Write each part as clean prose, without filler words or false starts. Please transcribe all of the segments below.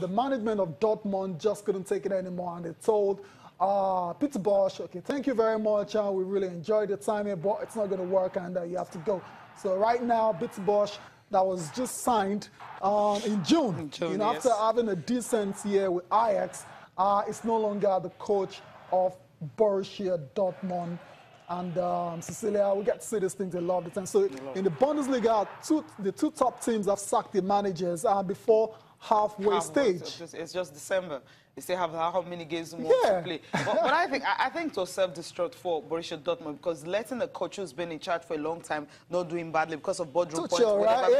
The management of Dortmund just couldn't take it anymore, and they told Peter Bosz, okay, thank you very much, we really enjoyed the time here, but it's not going to work, and you have to go. So right now, Peter Bosz, that was just signed in June, yes. After having a decent year with Ajax, is no longer the coach of Borussia Dortmund. And Cecilia, we get to see these things a lot of the time. So in the Bundesliga, the two top teams have sacked the managers before halfway stage. It's just December. They still have how many games more to play. But I think it was self-destruct for Borussia Dortmund, because letting a coach who's been in charge for a long time not doing badly because of boardroom points, whatever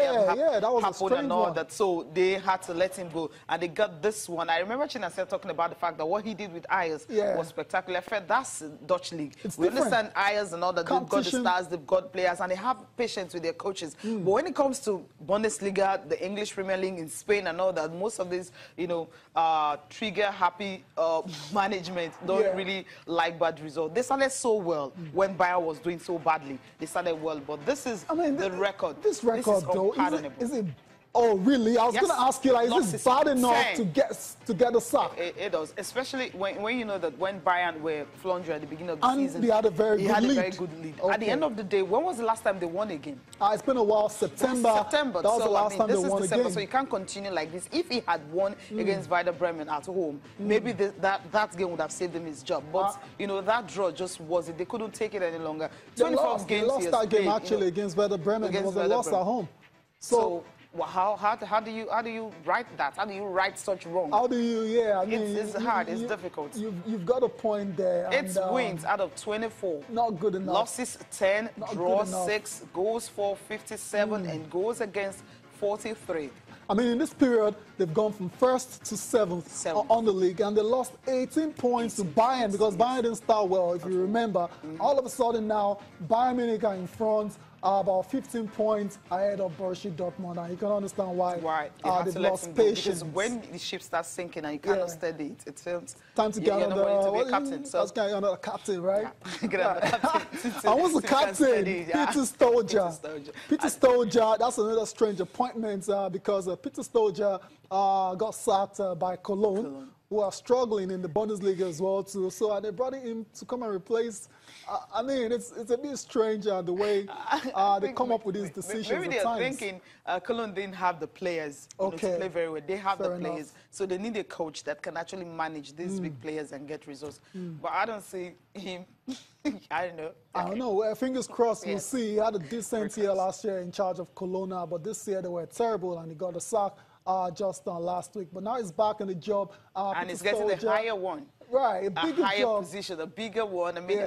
that was happened and all that. So they had to let him go, and they got this one. I remember Chinasa talking about the fact that what he did with Ajax was spectacular. I felt that's Dutch league. We understand Ajax and all that. They've got the stars, they've got players, and they have patience with their coaches. But when it comes to Bundesliga, the English Premier League in Spain and all that, most of these, trigger-happy management don't really like bad results. They started so well when Bayern was doing so badly. They started well, but this is the record. This record, though, is it? Oh, really? I was going to ask you, like, is this bad enough to get the sack? It does, especially when you know that when Bayern were floundering at the beginning of the season, and they had a very good lead. Okay. At the end of the day, when was the last time they won a game? It's been a while. September. That was the last time they won a game. So you can't continue like this. If he had won against Werder Bremen at home, maybe that game would have saved him his job. But that draw just wasn't. They couldn't take it any longer. 24 games. They lost that game actually against Werder Bremen. It was a loss at home. So well, how do you write that? How do you write such wrong? How do you? I mean, it's hard. It's difficult. You've got a point there. It's wins out of 24. Not good enough. Losses 10, draws 6, goals for 57, and goals against 43. I mean, in this period, they've gone from 1st to 7th on the league, and they lost 18 points to Bayern because Bayern didn't start well, if you remember. All of a sudden now, Bayern Munich are in front, about 15 points ahead of Borussia Dortmund, and you can understand why they've lost patience. Because when the ship starts sinking and you cannot steady it, it feels time to get on the captain. So that's kind of another captain, right? Get on the captain. I was the captain, Peter Stoja. Peter Stoja, that's another strange appointment because Peter Stoja got sacked by Cologne, who are struggling in the Bundesliga as well too. So they brought him to come and replace. I mean, it's a bit strange the way they come up with these decisions. Maybe they're thinking Cologne didn't have the players to play very well. They have the players, so they need a coach that can actually manage these big players and get results. But I don't see him. I don't know. I don't know. Fingers crossed. We'll see. He had a decent year last year in charge of Cologne, but this year they were terrible, and he got a sack just last week. But now he's back in the job. And he's getting the higher one. Right, a higher position, a bigger one. I mean,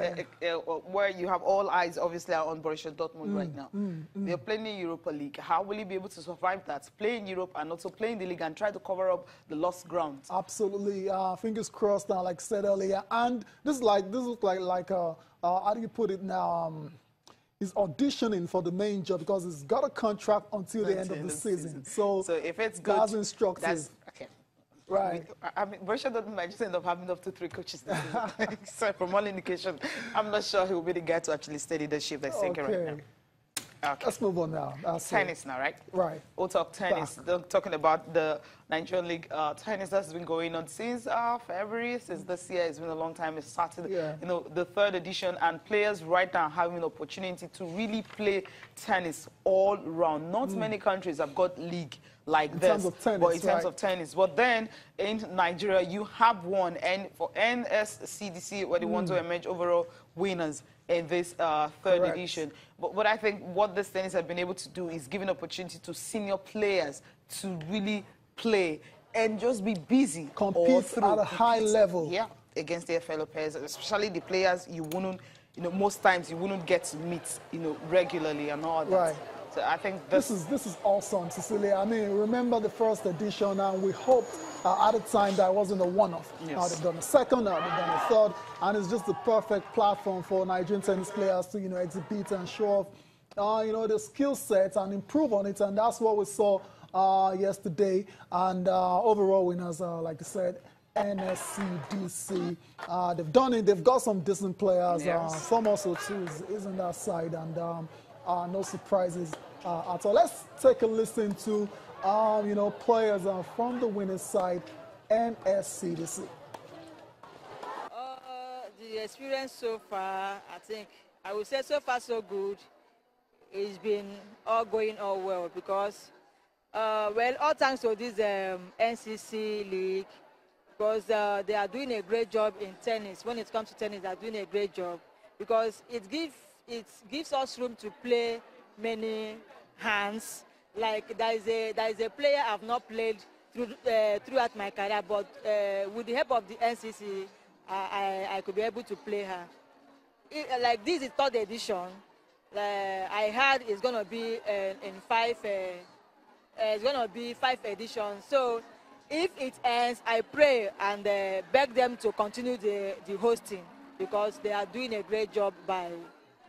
where you have all eyes, obviously, are on Borussia Dortmund right now. They're playing in Europa League. How will he be able to survive that? Play in Europe and also play in the league and try to cover up the lost ground. Absolutely. Fingers crossed, like I said earlier. And this looks like how do you put it now? He's auditioning for the main job because he's got a contract until the end of the season. So if it's good, that's instructive. That's, okay. Right. I mean, Borussia Dortmund might just end up having up to 3 coaches. So from all indications, I'm not sure he will be the guy to actually steady the ship that's sinking right now. Okay. Let's move on now. Tennis now, right? Right. We'll talk tennis. Talking about the Nigerian League tennis that's been going on since February, since this year. It's been a long time. It started, the 3rd edition, and players right now having an opportunity to really play tennis all round. Not many countries have got league like this, in terms of tennis. But then in Nigeria, you have one, and for NSCDC, where they want to emerge overall winners in this 3rd edition. But I think what this tennis has been able to do is give an opportunity to senior players to really play and just be busy. Compete at a high level. Yeah, against their fellow players, especially the players you wouldn't, most times you wouldn't get to meet, regularly and all that. Right. So I think this is awesome, Cecilia. I mean, remember the 1st edition, and we hoped at the time that it wasn't a one-off. Now they've done a 2nd, now they've done a 3rd, and it's just the perfect platform for Nigerian tennis players to, exhibit and show off, their skill sets and improve on it, and that's what we saw yesterday. And overall winners, like I said, NSCDC. They've done it. They've got some decent players. Some also too is on that side, and no surprises at all. Let's take a listen to players from the winning side, NSCDC. The experience so far, I think, I would say so far so good. It's been all going all well because, well, all thanks to this NCC league, because they are doing a great job in tennis. When it comes to tennis, they are doing a great job because it gives us room to play many hands. Like there is a player I've not played throughout my career, but with the help of the NCC, I could be able to play her. Like this is third edition. I heard it's gonna be in five. It's gonna be 5 editions. So if it ends, I pray and beg them to continue the hosting because they are doing a great job by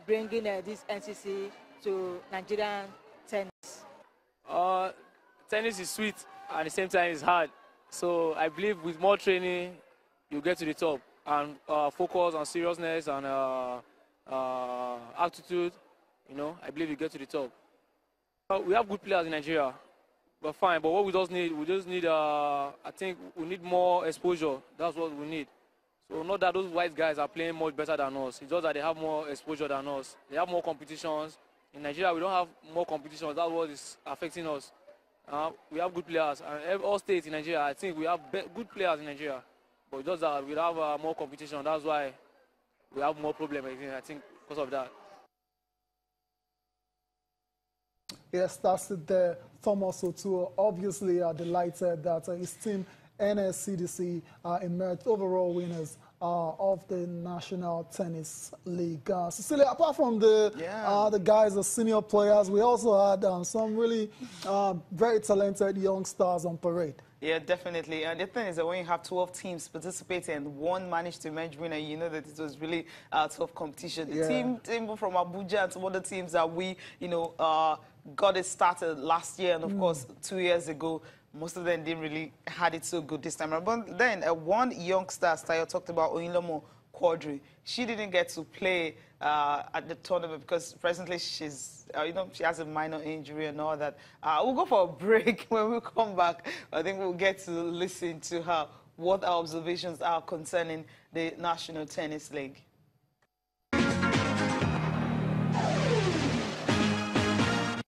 bringing this NCC to Nigerian tennis. Tennis is sweet and at the same time it's hard. So I believe with more training, you get to the top and focus on seriousness and attitude. I believe you get to the top. We have good players in Nigeria, but fine. But what we just need, I think we need more exposure. That's what we need. So not that those white guys are playing much better than us. It's just that they have more exposure than us. They have more competitions. In Nigeria, we don't have more competitions. That's what is affecting us. We have good players. And all states in Nigeria, I think we have good players in Nigeria. But just that we have more competition. That's why we have more problems, I think, because of that. Yes, that's it there. Thomas O'Toole obviously delighted that his team, NSCDC, emerged overall winners of the National Tennis League. Cecilia, apart from the guys, the senior players, we also had some really very talented young stars on parade. Yeah, definitely. And the thing is that when you have 12 teams participating and one managed to emerge winner, you know that it was really a tough competition. The team from Abuja and some other teams that we, got it started last year and, of course, 2 years ago, most of them didn't really had it so good this time around. But then one youngster, Stayo talked about, Oyinlomo Quadri. She didn't get to play at the tournament because presently she's, she has a minor injury and all that. We'll go for a break. When we come back, I think we'll get to listen to her, what our observations are concerning the National Tennis League.